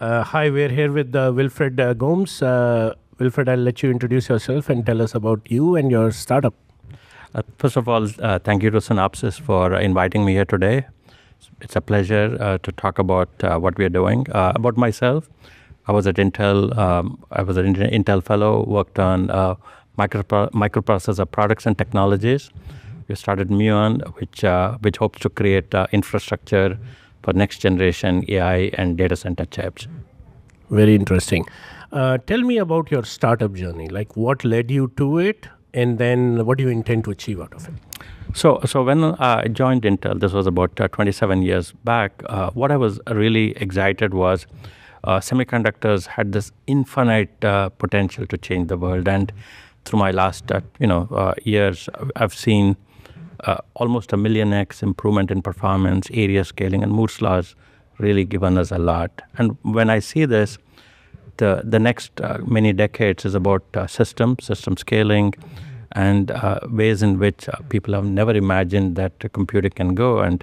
Hi, we're here with Wilfred Gomes. Wilfred, I'll let you introduce yourself and tell us about you and your startup. First of all, thank you to Synopsys for inviting me here today. It's a pleasure to talk about what we are doing. About myself, I was at Intel. I was an Intel fellow, worked on microprocessor products and technologies. We started Mueon, which hopes to create infrastructure for next generation AI and data center chips. Very interesting. Tell me about your startup journey. Like, what led you to it, and then what do you intend to achieve out of it? So when I joined Intel, this was about 27 years back. What I was really excited was semiconductors had this infinite potential to change the world. And through my last years, I've seen almost 1,000,000x improvement in performance, area scaling, and Moore's law's really given us a lot. And when I see this, the next many decades is about system scaling, and ways in which people have never imagined that computing can go. And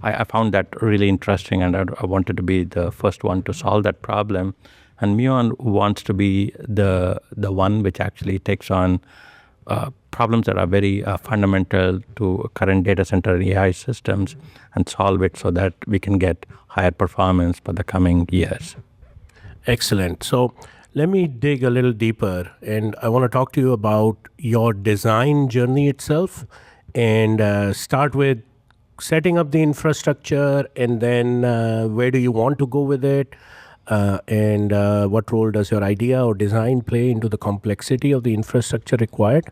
I found that really interesting, and I wanted to be the first one to solve that problem. And Mueon wants to be the one which actually takes on problems that are very fundamental to current data center AI systems and solve it so that we can get higher performance for the coming years. Excellent. So let me dig a little deeper, and I want to talk to you about your design journey itself, and start with setting up the infrastructure, and then where do you want to go with it, and what role does your idea or design play into the complexity of the infrastructure required?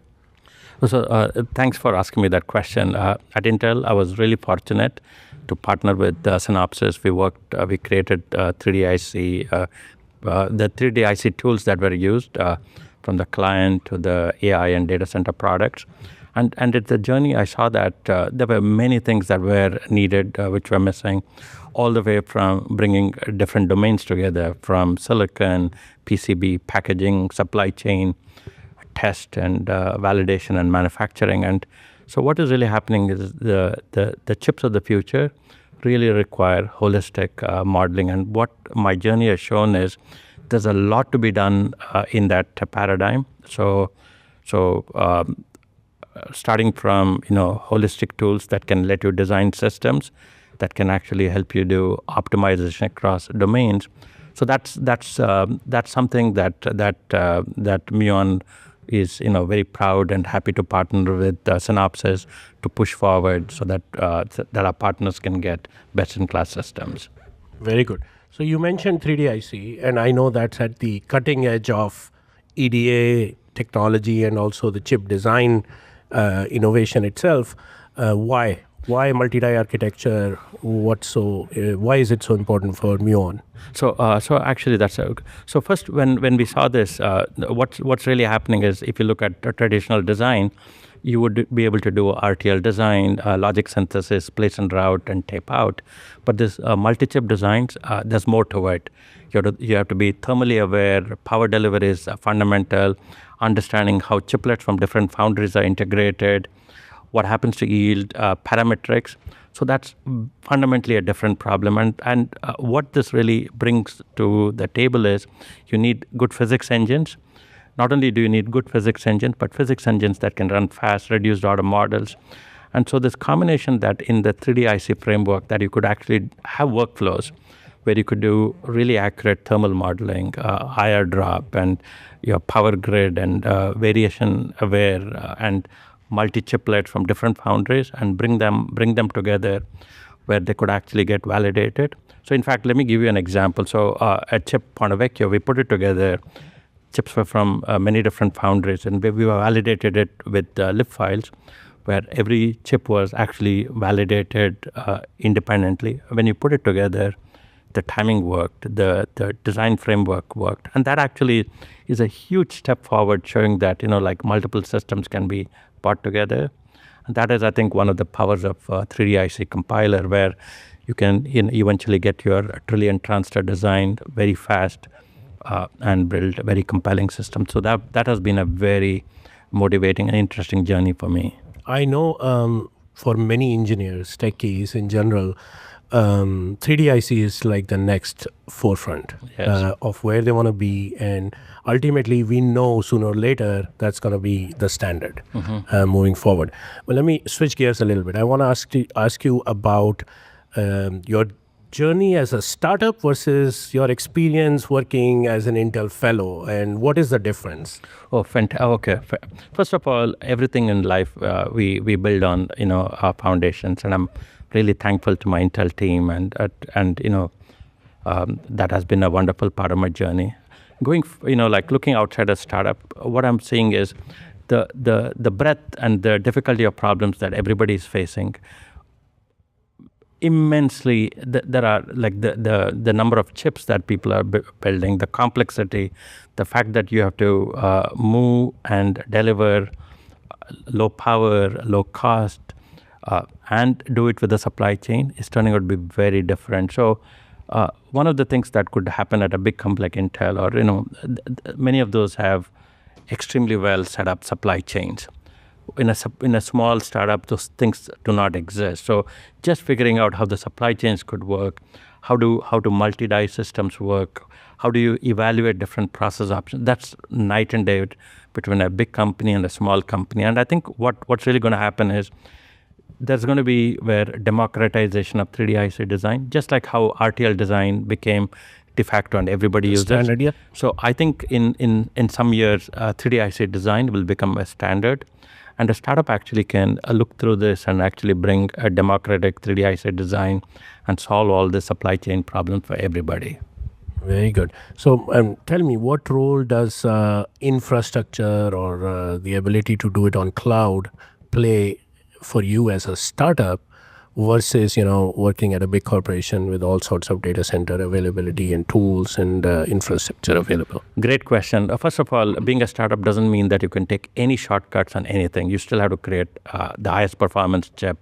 So thanks for asking me that question. At Intel, I was really fortunate to partner with Synopsys. We created 3D IC, the 3D IC tools that were used from the client to the AI and data center products. And at the journey, I saw that there were many things that were needed, which were missing, all the way from bringing different domains together, from silicon, PCB, packaging, supply chain, test, and validation and manufacturing. And so what is really happening is the chips of the future really require holistic modeling. And what my journey has shown is there's a lot to be done in that paradigm. So starting from holistic tools that can let you design systems that can actually help you do optimization across domains. So that's something that Mueon is very proud and happy to partner with Synopsys to push forward so that our partners can get best-in-class systems. Very good. So you mentioned 3D IC, and I know that's at the cutting edge of EDA technology and also the chip design innovation itself. Why multi-die architecture? Why is it so important for Mueon? So actually, so first when we saw this, what's really happening is if you look at a traditional design, you would be able to do RTL design, logic synthesis, place and route, and tape out. But this multi-chip designs, there's more to it. You have to be thermally aware. Power delivery is fundamental. Understanding how chiplets from different foundries are integrated, what happens to yield, parametrics. So that's fundamentally a different problem. And what this really brings to the table is you need good physics engines. Not only do you need good physics engines, but physics engines that can run fast, reduced order models. And so this combination that in the 3D IC framework that you could actually have workflows where you could do really accurate thermal modeling, IR drop, and your power grid, and variation aware, and multi-chiplet from different foundries, and bring them together where they could actually get validated. So in fact, let me give you an example. So at Chip Ponte Vecchio, we put it together. Chips were from many different foundries, and we validated it with lib files where every chip was actually validated independently. When you put it together, the timing worked, the design framework worked. And that actually is a huge step forward, showing that like multiple systems can be brought together. And that is, I think, one of the powers of 3D IC compiler, where you can eventually get your trillion transistor design very fast and build a very compelling system. So that has been a very motivating and interesting journey for me. I know for many engineers, techies in general, 3D IC is like the next forefront Yes. of where they want to be, and ultimately we know sooner or later that's going to be the standard moving forward. Well, let me switch gears a little bit. I want to ask you about your journey as a startup versus your experience working as an Intel fellow, and what is the difference? Oh, fantastic. Okay. First of all, everything in life we build on our foundations, and I'm really thankful to my Intel team, and that has been a wonderful part of my journey. Going, like looking outside a startup, what I'm seeing is the breadth and the difficulty of problems that everybody is facing. Immensely, there are like the number of chips that people are building, the complexity, the fact that you have to move and deliver low power, low cost, and do it with the supply chain is turning out to be very different. So one of the things that could happen at a big company like Intel, or many of those have extremely well set up supply chains. In a small startup, those things do not exist. So just figuring out how the supply chains could work, how to multi-die systems work, how do you evaluate different process options, that's night and day between a big company and a small company. And I think what's really going to happen is there's going to be where democratization of 3D IC design, just like how RTL design became de facto and everybody uses Standard, yeah. So I think in some years, 3D IC design will become a standard. And a startup actually can look through this and actually bring a democratic 3D IC design and solve all the supply chain problems for everybody. Very good. So tell me, what role does infrastructure or the ability to do it on cloud play for you as a startup versus, working at a big corporation with all sorts of data center availability and tools and infrastructure available? Great question. First of all, being a startup doesn't mean that you can take any shortcuts on anything. You still have to create the highest performance chip.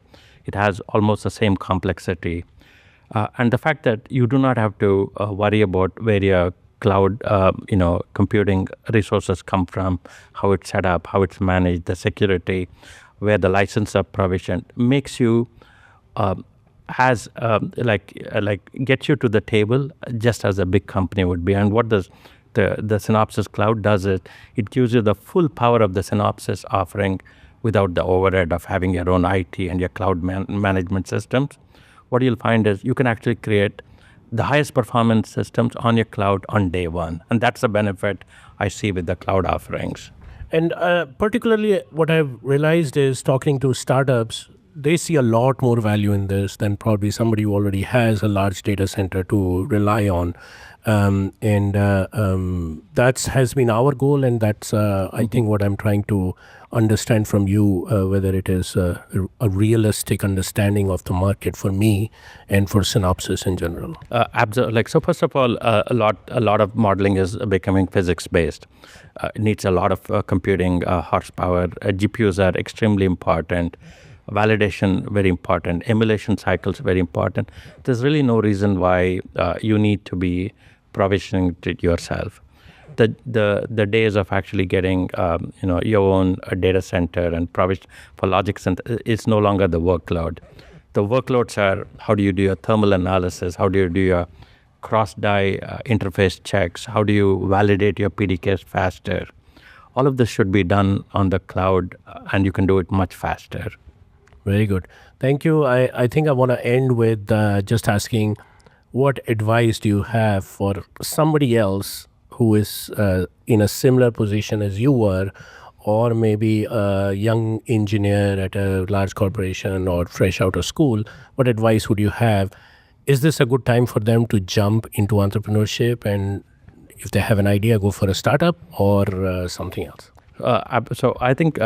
It has almost the same complexity. And the fact that you do not have to worry about where your cloud, computing resources come from, how it's set up, how it's managed, the security, where the license are provisioned, makes you gets you to the table just as a big company would be. And what does the Synopsys cloud does is it gives you the full power of the Synopsys offering without the overhead of having your own IT and your cloud management systems. What you'll find is you can actually create the highest performance systems on your cloud on day one. And that's the benefit I see with the cloud offerings. And particularly what I've realized is talking to startups, they see a lot more value in this than probably somebody who already has a large data center to rely on. That has been our goal, and that's, I think, what I'm trying to understand from you, whether it is a realistic understanding of the market for me and for Synopsys in general. Absolutely. So first of all, a lot of modeling is becoming physics-based. It needs a lot of computing horsepower. GPUs are extremely important. Validation, very important. Emulation cycles, very important. There's really no reason why you need to be provisioning it yourself. The days of actually getting your own data center and provision for logic center is no longer the workload. The workloads are how do you do your thermal analysis, how do you do your cross-die interface checks, how do you validate your PDKs faster. All of this should be done on the cloud, and you can do it much faster. Very good. Thank you. I think I want to end with just asking, what advice do you have for somebody else who is in a similar position as you were, or maybe a young engineer at a large corporation or fresh out of school? What advice would you have? Is this a good time for them to jump into entrepreneurship, and if they have an idea, go for a startup or something else? So I think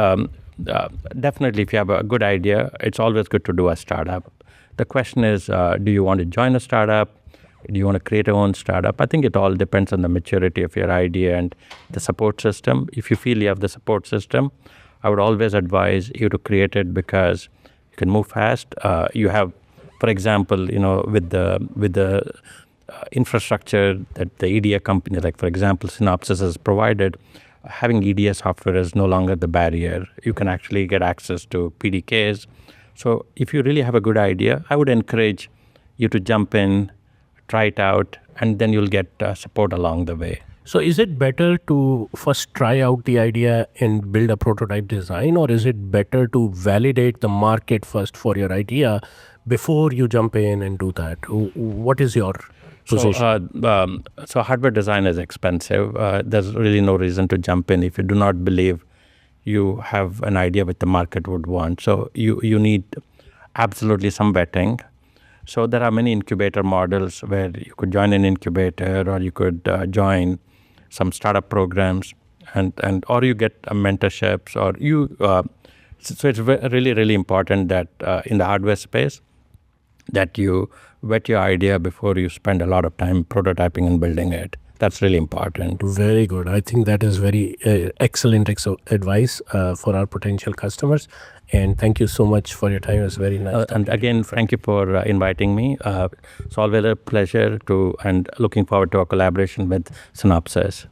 definitely if you have a good idea, it's always good to do a startup. The question is, do you want to join a startup? Do you want to create your own startup? I think it all depends on the maturity of your idea and the support system. If you feel you have the support system, I would always advise you to create it because you can move fast. You have, for example, with the infrastructure that the EDA company, like for example, Synopsys has provided, having EDA software is no longer the barrier. You can actually get access to PDKs. So if you really have a good idea, I would encourage you to jump in, try it out, and then you'll get support along the way. So is it better to first try out the idea and build a prototype design, or is it better to validate the market first for your idea before you jump in and do that? What is your position? So hardware design is expensive. There's really no reason to jump in if you do not believe you have an idea what the market would want. So you need absolutely some vetting. So there are many incubator models where you could join an incubator, or you could join some startup programs, and or you get mentorships, or you. So it's really important that in the hardware space, that you vet your idea before you spend a lot of time prototyping and building it. That's really important. Very good. I think that is very excellent advice for our potential customers. And thank you so much for your time. It was very nice. And again, thank you for inviting me. It's always a pleasure and looking forward to a collaboration with Synopsys.